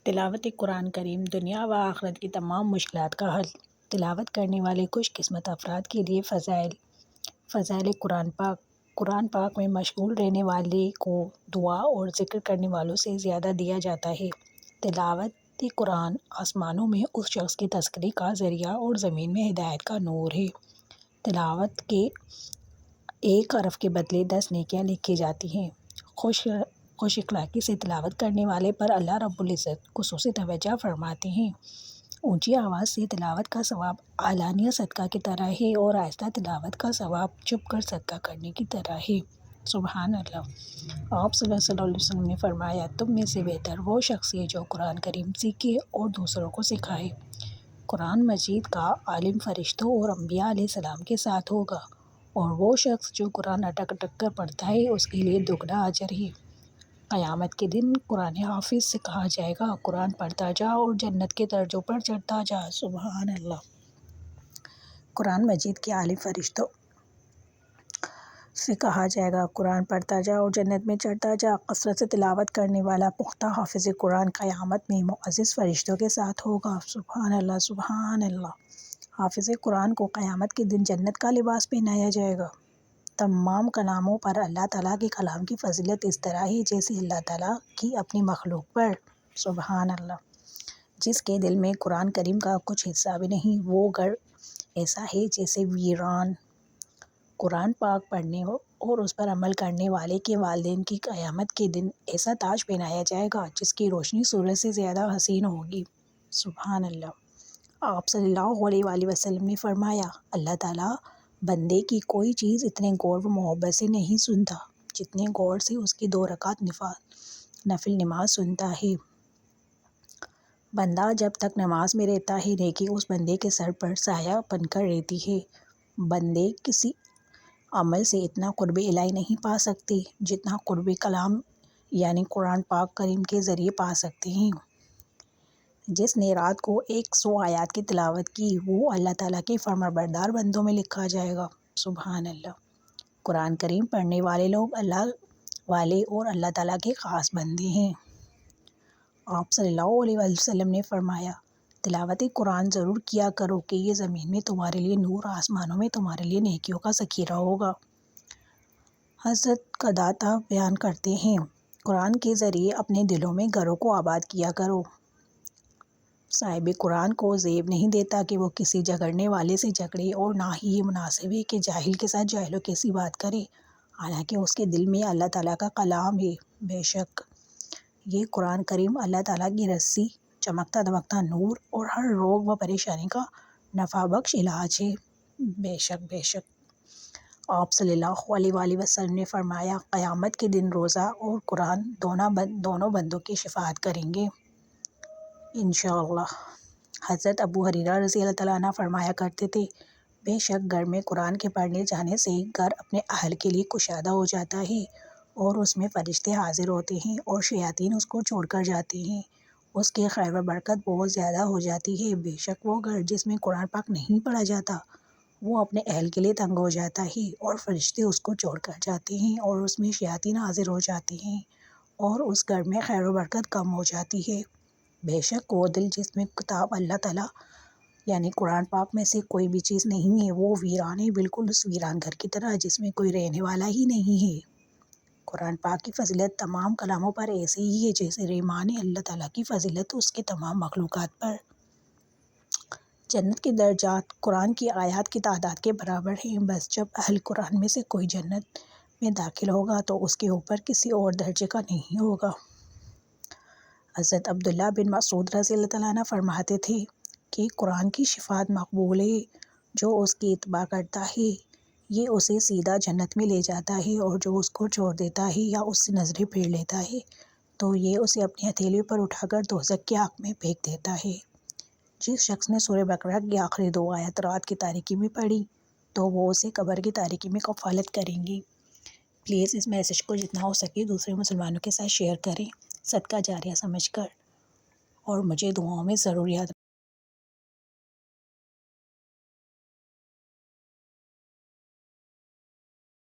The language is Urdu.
تلاوت قرآن کریم دنیا و آخرت کی تمام مشکلات کا حل۔ تلاوت کرنے والے خوش قسمت افراد کے لیے فضائل قرآن پاک میں مشغول رہنے والے کو دعا اور ذکر کرنے والوں سے زیادہ دیا جاتا ہے۔ تلاوت قرآن آسمانوں میں اس شخص کی تذکرے کا ذریعہ اور زمین میں ہدایت کا نور ہے۔ تلاوت کے ایک حرف کے بدلے 10 نیکیاں لکھی جاتی ہیں۔ خوش اخلاقی سے تلاوت کرنے والے پر اللہ رب العزت خصوصی توجہ فرماتے ہیں۔ اونچی آواز سے تلاوت کا ثواب علانیہ صدقہ کی طرح ہے اور آہستہ تلاوت کا ثواب چھپ کر صدقہ کرنے کی طرح ہے۔ سبحان اللہ۔ آپ صلی اللہ علیہ وسلم نے فرمایا، تم میں سے بہتر وہ شخص ہے جو قرآن کریم سیکھے اور دوسروں کو سکھائے۔ قرآن مجید کا عالم فرشتوں اور انبیاء علیہ السلام کے ساتھ ہوگا، اور وہ شخص جو قرآن اٹک اٹک کر پڑھتا ہے اس کے لیے دگنا اجر ہے۔ قیامت کے دن قرآن حافظ سے کہا جائے گا، قرآن پڑھتا جا اور جنت کے درجوں پر چڑھتا جا۔ سبحان اللہ۔ قرآن مجید کے عالم فرشتوں سے کہا جائے گا، قرآن پڑھتا جا اور جنت میں چڑھتا جا۔ کثرت سے تلاوت کرنے والا پختہ حافظ قرآن قیامت میں معزز فرشتوں کے ساتھ ہوگا۔ سبحان اللہ، سبحان اللہ۔ حافظ قرآن کو قیامت کے دن جنت کا لباس پہنایا جائے گا۔ تمام کلاموں پر اللہ تعالیٰ کے کلام کی فضیلت اس طرح ہے جیسے اللہ تعالیٰ کی اپنی مخلوق پر۔ سبحان اللہ۔ جس کے دل میں قرآن کریم کا کچھ حصہ بھی نہیں، وہ گھر ایسا ہے جیسے ویران۔ قرآن پاک پڑھنے اور اس پر عمل کرنے والے کے والدین کی قیامت کے دن ایسا تاج پہنایا جائے گا جس کی روشنی سورج سے زیادہ حسین ہوگی۔ سبحان اللہ۔ آپ صلی اللہ علیہ وآلہ وسلم نے فرمایا، اللہ تعالیٰ بندے کی کوئی چیز اتنے غور و محبت سے نہیں سنتا جتنے غور سے اس کی 2 رکعت نفل نماز سنتا ہے۔ بندہ جب تک نماز میں رہتا ہے، نیکی اس بندے کے سر پر سایہ بن کر رہتی ہے۔ بندے کسی عمل سے اتنا قرب الہی نہیں پا سکتے جتنا قرب کلام یعنی قرآن پاک کریم کے ذریعے پا سکتے ہیں۔ جس نے رات کو 100 آیات کی تلاوت کی، وہ اللہ تعالیٰ کے فرمانبردار بندوں میں لکھا جائے گا۔ سبحان اللہ۔ قرآن کریم پڑھنے والے لوگ اللہ والے اور اللہ تعالیٰ کے خاص بندے ہیں۔ آپ صلی اللہ علیہ وآلہ وسلم نے فرمایا، تلاوت قرآن ضرور کیا کرو کہ یہ زمین میں تمہارے لیے نور، آسمانوں میں تمہارے لیے نیکیوں کا ذخیرہ ہوگا۔ حضرت قتادہ بیان کرتے ہیں، قرآن کے ذریعے اپنے دلوں میں گھروں کو آباد کیا کرو۔ صاحب قرآن کو زیب نہیں دیتا کہ وہ کسی جھگڑنے والے سے جھگڑے، اور نہ ہی یہ مناسب ہے کہ جاہل کے ساتھ جاہلوں کیسی بات کرے، حالانکہ اس کے دل میں اللہ تعالیٰ کا کلام ہے۔ بے شک یہ قرآن کریم اللہ تعالیٰ کی رسی، چمکتا دمکتا نور اور ہر روگ و پریشانی کا نفع بخش علاج ہے۔ بے شک بے شک۔ آپ صلی اللہ علیہ وآلہ وسلم نے فرمایا، قیامت کے دن روزہ اور قرآن دونوں بندوں کی شفاعت کریں گے انشاءاللہ۔ حضرت ابو ہریرہ رضی اللہ تعالیٰ عنہ فرمایا کرتے تھے، بے شک گھر میں قرآن کے پڑھنے جانے سے گھر اپنے اہل کے لیے کشادہ ہو جاتا ہے، اور اس میں فرشتے حاضر ہوتے ہیں اور شیاطین اس کو چھوڑ کر جاتے ہیں۔ اس کی خیر و برکت بہت زیادہ ہو جاتی ہے۔ بے شک وہ گھر جس میں قرآن پاک نہیں پڑھا جاتا، وہ اپنے اہل کے لیے تنگ ہو جاتا ہے، اور فرشتے اس کو چھوڑ کر جاتے ہیں، اور اس میں شیاطین حاضر ہو جاتے ہیں، اور اس گھر میں خیر و برکت کم ہو جاتی ہے۔ بے شک وہ دل جس میں کتاب اللہ تعالیٰ یعنی قرآن پاک میں سے کوئی بھی چیز نہیں ہے، وہ ویران ہے، بالکل اس ویران گھر کی طرح جس میں کوئی رہنے والا ہی نہیں ہے۔ قرآن پاک کی فضیلت تمام کلاموں پر ایسے ہی ہے جیسے رحمان اللہ تعالیٰ کی فضیلت اس کے تمام مخلوقات پر۔ جنت کے درجات قرآن کی آیات کی تعداد کے برابر ہیں۔ بس جب اہل قرآن میں سے کوئی جنت میں داخل ہوگا تو اس کے اوپر کسی اور درجے کا نہیں ہوگا۔ حضرت عبداللہ بن مسعود رضی اللہ تعالیٰ عنہ فرماتے تھے کہ قرآن کی شفاعت مقبول ہے، جو اس کی اتباع کرتا ہے یہ اسے سیدھا جنت میں لے جاتا ہے، اور جو اس کو چھوڑ دیتا ہے یا اس سے نظریں پھیر لیتا ہے تو یہ اسے اپنی ہتھیلی پر اٹھا کر دوزخ کی آگ میں پھینک دیتا ہے۔ جس شخص نے سورہ بقرہ کی آخری 2 آیات رات کی تاریکی میں پڑھی تو وہ اسے قبر کی تاریکی میں کفالت کریں گی۔ پلیز اس میسیج کو جتنا ہو سکے دوسرے مسلمانوں کے ساتھ شیئر کریں، صدقہ جاریہ سمجھ کر، اور مجھے دعاؤں میں ضرور یاد